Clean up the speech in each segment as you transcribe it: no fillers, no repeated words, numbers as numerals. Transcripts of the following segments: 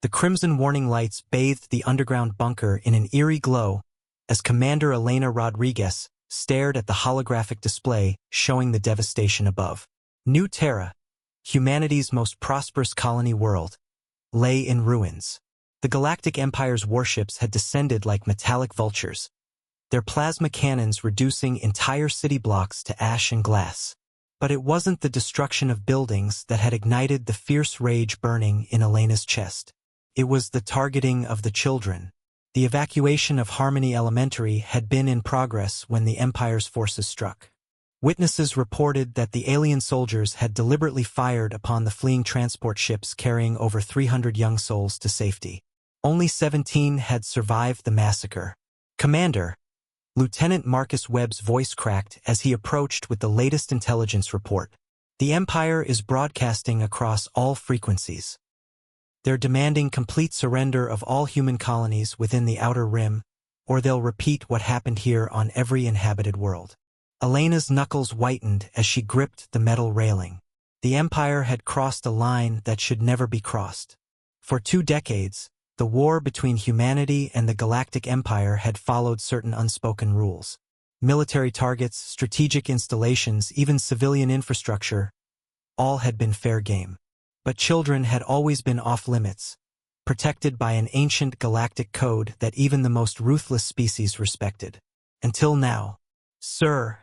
The crimson warning lights bathed the underground bunker in an eerie glow as Commander Elena Rodriguez stared at the holographic display showing the devastation above. New Terra, humanity's most prosperous colony world, lay in ruins. The Galactic Empire's warships had descended like metallic vultures, their plasma cannons reducing entire city blocks to ash and glass. But it wasn't the destruction of buildings that had ignited the fierce rage burning in Elena's chest. It was the targeting of the children. The evacuation of Harmony Elementary had been in progress when the Empire's forces struck. Witnesses reported that the alien soldiers had deliberately fired upon the fleeing transport ships carrying over 300 young souls to safety. Only 17 had survived the massacre. Commander, Lieutenant Marcus Webb's voice cracked as he approached with the latest intelligence report. The Empire is broadcasting across all frequencies. They're demanding complete surrender of all human colonies within the Outer Rim, or they'll repeat what happened here on every inhabited world. Elena's knuckles whitened as she gripped the metal railing. The Empire had crossed a line that should never be crossed. For 2 decades, the war between humanity and the Galactic Empire had followed certain unspoken rules. Military targets, strategic installations, even civilian infrastructure, all had been fair game. But children had always been off-limits, protected by an ancient galactic code that even the most ruthless species respected. Until now. Sir,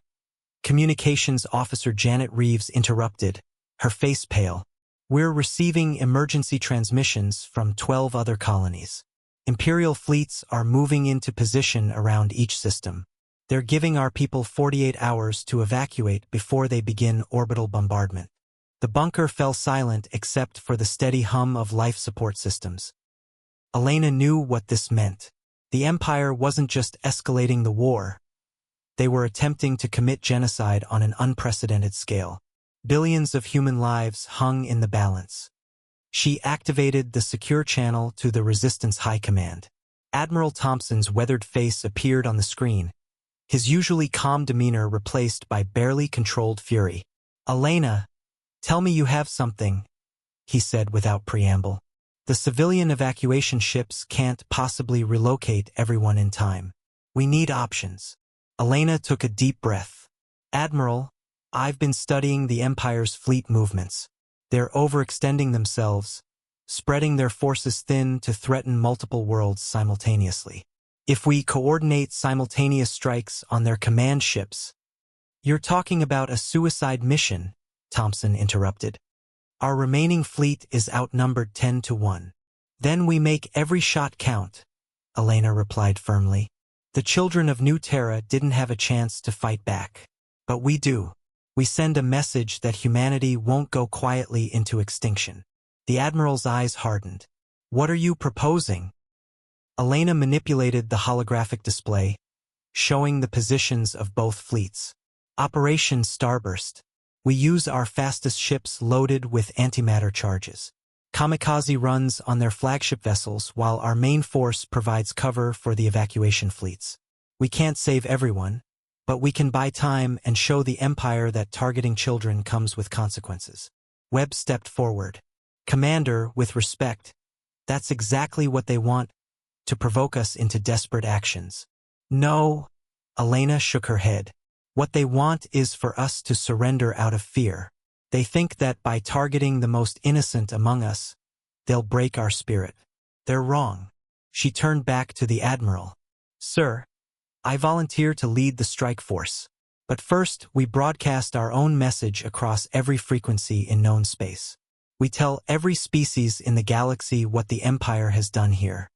Communications Officer Janet Reeves interrupted, her face pale. We're receiving emergency transmissions from 12 other colonies. Imperial fleets are moving into position around each system. They're giving our people 48 hours to evacuate before they begin orbital bombardment. The bunker fell silent except for the steady hum of life support systems. Elena knew what this meant. The Empire wasn't just escalating the war. They were attempting to commit genocide on an unprecedented scale. Billions of human lives hung in the balance. She activated the secure channel to the Resistance High Command. Admiral Thompson's weathered face appeared on the screen, his usually calm demeanor replaced by barely controlled fury. Elena, tell me you have something, he said without preamble. The civilian evacuation ships can't possibly relocate everyone in time. We need options. Elena took a deep breath. Admiral, I've been studying the Empire's fleet movements. They're overextending themselves, spreading their forces thin to threaten multiple worlds simultaneously. If we coordinate simultaneous strikes on their command ships... You're talking about a suicide mission, Thompson interrupted. Our remaining fleet is outnumbered 10-1. Then we make every shot count, Elena replied firmly. The children of New Terra didn't have a chance to fight back. But we do. We send a message that humanity won't go quietly into extinction. The Admiral's eyes hardened. What are you proposing? Elena manipulated the holographic display, showing the positions of both fleets. Operation Starburst. We use our fastest ships loaded with antimatter charges. Kamikaze runs on their flagship vessels while our main force provides cover for the evacuation fleets. We can't save everyone, but we can buy time and show the Empire that targeting children comes with consequences. Webb stepped forward. Commander, with respect, that's exactly what they want, to provoke us into desperate actions. No, Elena shook her head. What they want is for us to surrender out of fear. They think that by targeting the most innocent among us, they'll break our spirit. They're wrong. She turned back to the Admiral. Sir, I volunteer to lead the strike force. But first, we broadcast our own message across every frequency in known space. We tell every species in the galaxy what the Empire has done here.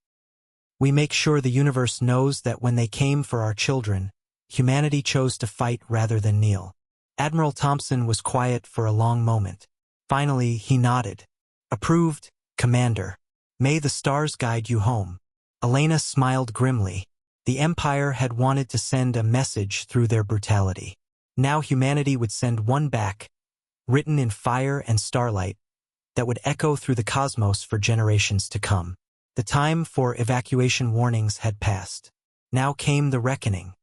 We make sure the universe knows that when they came for our children, humanity chose to fight rather than kneel. Admiral Thompson was quiet for a long moment. Finally, he nodded. Approved, Commander. May the stars guide you home. Elena smiled grimly. The Empire had wanted to send a message through their brutality. Now humanity would send one back, written in fire and starlight, that would echo through the cosmos for generations to come. The time for evacuation warnings had passed. Now came the reckoning.